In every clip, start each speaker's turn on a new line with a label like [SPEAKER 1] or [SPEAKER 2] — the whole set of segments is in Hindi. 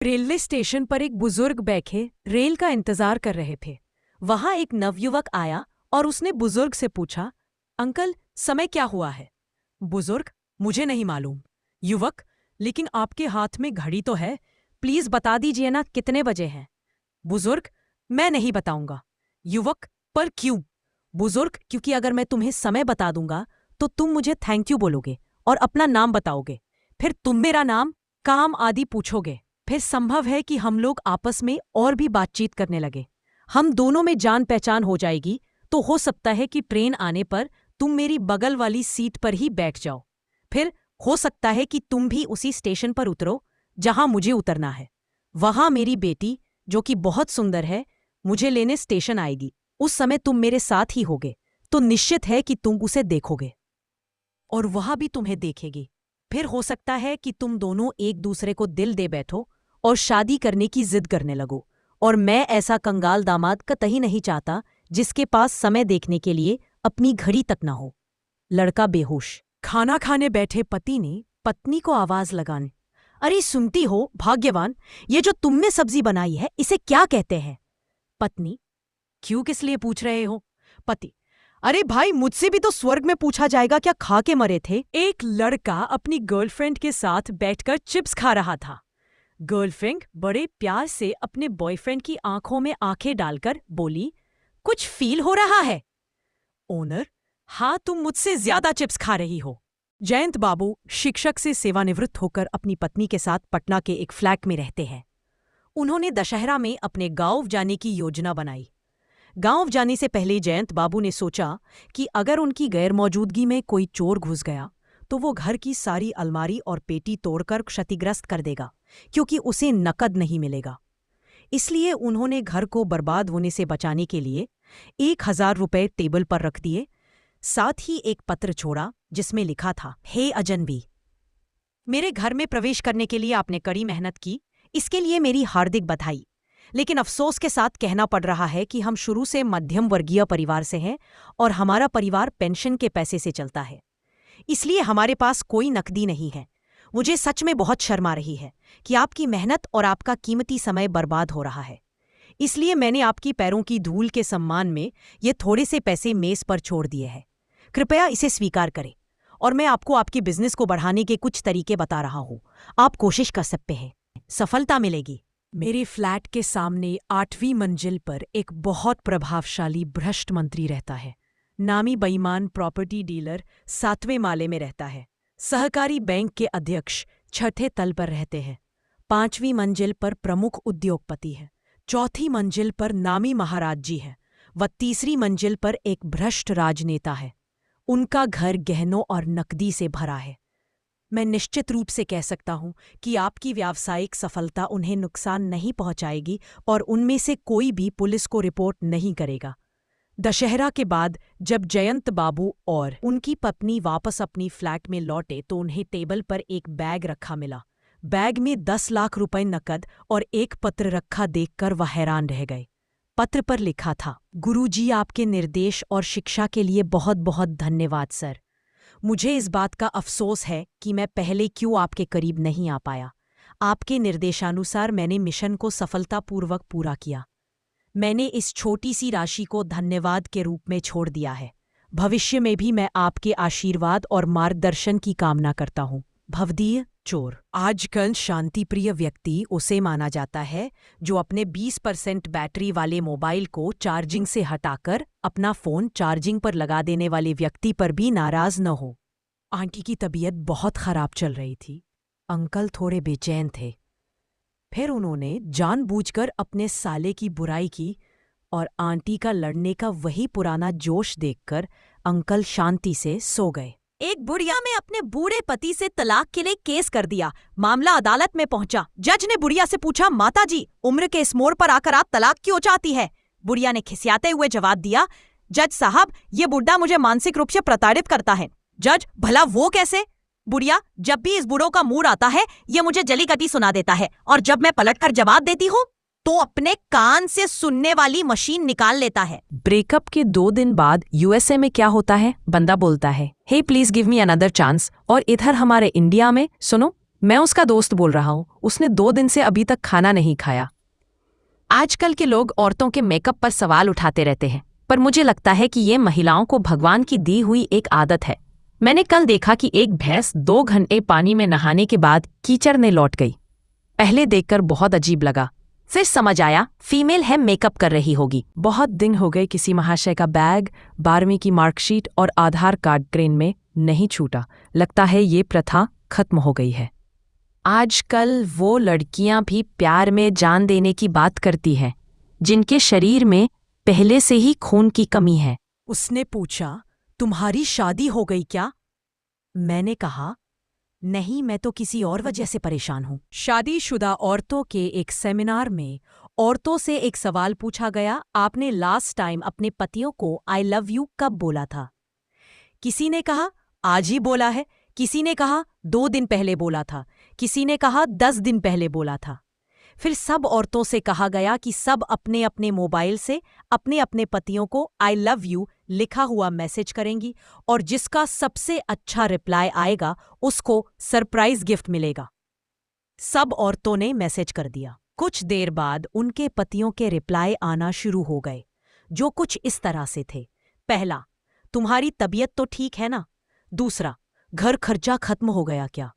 [SPEAKER 1] रेलवे स्टेशन पर एक बुजुर्ग बैठे रेल का इंतजार कर रहे थे। वहां एक नवयुवक आया और उसने बुजुर्ग से पूछा, अंकल समय क्या हुआ है? बुजुर्ग, मुझे नहीं मालूम। युवक, लेकिन आपके हाथ में घड़ी तो है, प्लीज बता दीजिए ना कितने बजे हैं? बुजुर्ग, मैं नहीं बताऊंगा। युवक, पर क्यों? बुजुर्ग, क्योंकि अगर मैं तुम्हें समय बता दूंगा तो तुम मुझे थैंक यू बोलोगे और अपना नाम बताओगे। फिर तुम मेरा नाम, काम आदि पूछोगे। फिर संभव है कि हम लोग आपस में और भी बातचीत करने लगे। हम दोनों में जान पहचान हो जाएगी तो हो सकता है कि ट्रेन आने पर तुम मेरी बगल वाली सीट पर ही बैठ जाओ। फिर हो सकता है कि तुम भी उसी स्टेशन पर उतरो जहां मुझे उतरना है। वहां मेरी बेटी, जो कि बहुत सुंदर है, मुझे लेने स्टेशन आएगी। उस समय तुम मेरे साथ ही होगे, तो निश्चित है कि तुम उसे देखोगे और वह भी तुम्हें देखेगी। फिर हो सकता है कि तुम दोनों एक दूसरे को दिल दे बैठो और शादी करने की जिद करने लगो। और मैं ऐसा कंगाल दामाद कतई नहीं चाहता जिसके पास समय देखने के लिए अपनी घड़ी तक न हो। लड़का बेहोश। खाना खाने बैठे पति ने पत्नी को आवाज लगाने, अरे सुनती हो भाग्यवान, ये जो तुमने सब्जी बनाई है इसे क्या कहते हैं? पत्नी, क्यों, किस लिए पूछ रहे हो? पति, अरे भाई, मुझसे भी तो स्वर्ग में पूछा जाएगा क्या खा के मरे थे? एक लड़का अपनी गर्लफ्रेंड के साथ बैठकर चिप्स खा रहा था। गर्लफ्रेंड बड़े प्यार से अपने बॉयफ्रेंड की आंखों में आंखें डालकर बोली, कुछ फील हो रहा है? ओनर, हाँ, तुम मुझसे ज्यादा चिप्स खा रही हो। जयंत बाबू शिक्षक से सेवानिवृत्त होकर अपनी पत्नी के साथ पटना के एक फ्लैट में रहते हैं। उन्होंने दशहरा में अपने गांव जाने की योजना बनाई। गांव जाने से पहले जयंत बाबू ने सोचा कि अगर उनकी गैरमौजूदगी में कोई चोर घुस गया तो वो घर की सारी अलमारी और पेटी तोड़कर क्षतिग्रस्त कर देगा, क्योंकि उसे नकद नहीं मिलेगा। इसलिए उन्होंने घर को बर्बाद होने से बचाने के लिए 1000 रुपये टेबल पर रख दिए। साथ ही एक पत्र छोड़ा जिसमें लिखा था, हे अजनबी, मेरे घर में प्रवेश करने के लिए आपने कड़ी मेहनत की, इसके लिए मेरी हार्दिक बधाई। लेकिन अफसोस के साथ कहना पड़ रहा है कि हम शुरू से मध्यम वर्गीय परिवार से हैं और हमारा परिवार पेंशन के पैसे से चलता है, इसलिए हमारे पास कोई नकदी नहीं है। मुझे सच में बहुत शर्म आ रही है कि आपकी मेहनत और आपका कीमती समय बर्बाद हो रहा है। इसलिए मैंने आपकी पैरों की धूल के सम्मान में ये थोड़े से पैसे मेज पर छोड़ दिए हैं। कृपया इसे स्वीकार करें और मैं आपको आपके बिजनेस को बढ़ाने के कुछ तरीके बता रहा हूँ। आप कोशिश कर सकते हैं, सफलता मिलेगी। मेरे फ्लैट के सामने 8वीं मंजिल पर एक बहुत प्रभावशाली भ्रष्ट मंत्री रहता है। नामी बेईमान प्रॉपर्टी डीलर 7वें माले में रहता है। सहकारी बैंक के अध्यक्ष 6ठे तल पर रहते हैं। 5वीं मंजिल पर प्रमुख उद्योगपति है। 4थी मंजिल पर नामी महाराज जी है व 3री मंजिल पर एक भ्रष्ट राजनेता है। उनका घर गहनों और नकदी से भरा है। मैं निश्चित रूप से कह सकता हूं कि आपकी व्यावसायिक सफलता उन्हें नुकसान नहीं पहुंचाएगी और उनमें से कोई भी पुलिस को रिपोर्ट नहीं करेगा। दशहरा के बाद जब जयंत बाबू और उनकी पत्नी वापस अपनी फ्लैट में लौटे तो उन्हें टेबल पर एक बैग रखा मिला। बैग में 10 लाख रुपए नकद और एक पत्र रखा देखकर वह हैरान रह गए। पत्र पर लिखा था, गुरुजी, आपके निर्देश और शिक्षा के लिए बहुत बहुत धन्यवाद सर। मुझे इस बात का अफसोस है कि मैं पहले क्यों आपके करीब नहीं आ पाया। आपके निर्देशानुसार मैंने मिशन को सफलतापूर्वक पूरा किया। मैंने इस छोटी सी राशि को धन्यवाद के रूप में छोड़ दिया है। भविष्य में भी मैं आपके आशीर्वाद और मार्गदर्शन की कामना करता हूँ। भवदीय चोर। आजकल शांतिप्रिय व्यक्ति उसे माना जाता है जो अपने 20% बैटरी वाले मोबाइल को चार्जिंग से हटाकर अपना फोन चार्जिंग पर लगा देने वाले व्यक्ति पर भी नाराज न हो। आंटी की तबीयत बहुत खराब चल रही थी। अंकल थोड़े बेचैन थे। फिर उन्होंने जानबूझकर अपने साले की बुराई की और आंटी का लड़ने का वही पुराना जोश देखकर अंकल शांति से सो गए। एक बुढ़िया में अपने बूढ़े पति से तलाक के लिए केस कर दिया। मामला अदालत में पहुंचा। जज ने बुढ़िया से पूछा, माताजी, उम्र के इस मोड़ पर आकर आप तलाक क्यों चाहती है? बुढ़िया ने खिसियाते हुए जवाब दिया, जज साहब, ये बुढ़ा मुझे मानसिक रूप से प्रताड़ित करता है। जज, भला वो कैसे? बुढ़िया, जब भी इस बूढ़ों का मूड आता है ये मुझे जली कटी सुना देता है और जब मैं पलटकर जवाब देती हूँ तो अपने कान से सुनने वाली मशीन निकाल लेता है। ब्रेकअप के 2 दिन बाद यूएसए में क्या होता है? बंदा बोलता है, hey please give me another chance. और इधर हमारे इंडिया में सुनो, मैं उसका दोस्त बोल रहा हूँ, उसने 2 दिन से अभी तक खाना नहीं खाया। आजकल के लोग औरतों के मेकअप पर सवाल उठाते रहते हैं, पर मुझे लगता है कि ये महिलाओं को भगवान की दी हुई एक आदत है। मैंने कल देखा कि एक भैंस 2 घंटे पानी में नहाने के बाद कीचड़ में लौट गई। पहले देखकर बहुत अजीब लगा, फिर समझ आया फीमेल है, मेकअप कर रही होगी। बहुत दिन हो गए किसी महाशय का बैग, 12वीं की मार्कशीट और आधार कार्ड ट्रेन में नहीं छूटा। लगता है ये प्रथा खत्म हो गई है। आजकल वो लड़कियां भी प्यार में जान देने की बात करती हैं जिनके शरीर में पहले से ही खून की कमी है। उसने पूछा, तुम्हारी शादी हो गई क्या? मैंने कहा, नहीं, मैं तो किसी और वजह से परेशान हूं। शादीशुदा औरतों के एक सेमिनार में औरतों से एक सवाल पूछा गया, आपने लास्ट टाइम अपने पतियों को आई लव यू कब बोला था? किसी ने कहा आज ही बोला है, किसी ने कहा 2 दिन पहले बोला था, किसी ने कहा 10 दिन पहले बोला था। फिर सब औरतों से कहा गया कि सब अपने अपने मोबाइल से अपने अपने पतियों को आई लव यू लिखा हुआ मैसेज करेंगी और जिसका सबसे अच्छा रिप्लाई आएगा उसको सरप्राइज गिफ्ट मिलेगा। सब औरतों ने मैसेज कर दिया। कुछ देर बाद उनके पतियों के रिप्लाई आना शुरू हो गए, जो कुछ इस तरह से थे। पहला, तुम्हारी तबीयत तो ठीक है ना? दूसरा, घर खर्चा खत्म हो गया क्या?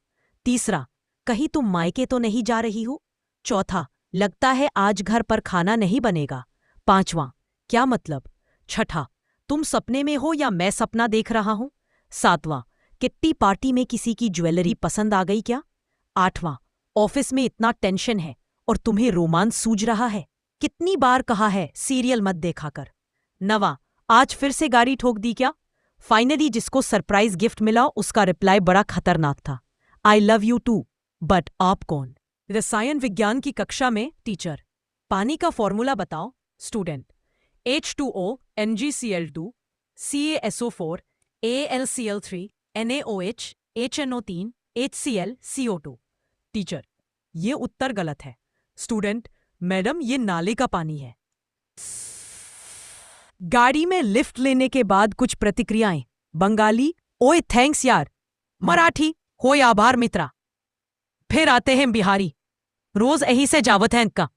[SPEAKER 1] तीसरा, कहीं तुम मायके तो नहीं जा रही हो? चौथा, लगता है आज घर पर खाना नहीं बनेगा। पांचवां, क्या मतलब? छठा, तुम सपने में हो या मैं सपना देख रहा हूं? सातवां, किट्टी पार्टी में किसी की ज्वेलरी पसंद आ गई क्या? आठवां, ऑफिस में इतना टेंशन है और तुम्हें रोमांस सूझ रहा है? कितनी बार कहा है सीरियल मत देखा कर? नवां, आज फिर से गाड़ी ठोक दी क्या? फाइनली जिसको सरप्राइज गिफ्ट मिला उसका रिप्लाई बड़ा खतरनाक था, I love you too. But आप कौन? रसायन विज्ञान की कक्षा में टीचर, पानी का फॉर्मूला बताओ। Student, H2O NgCl2 CaSO4 AlCl3 NaOH HNO3 HCl CO2। Teacher, ये उत्तर गलत है। स्टूडेंट, मैडम ये नाले का पानी है। गाड़ी में लिफ्ट लेने के बाद कुछ प्रतिक्रियाएं। बंगाली, ओए थैंक्स यार। मराठी, होय आभार मित्रा। फिर आते हैं बिहारी, रोज यही से जावत है इनका।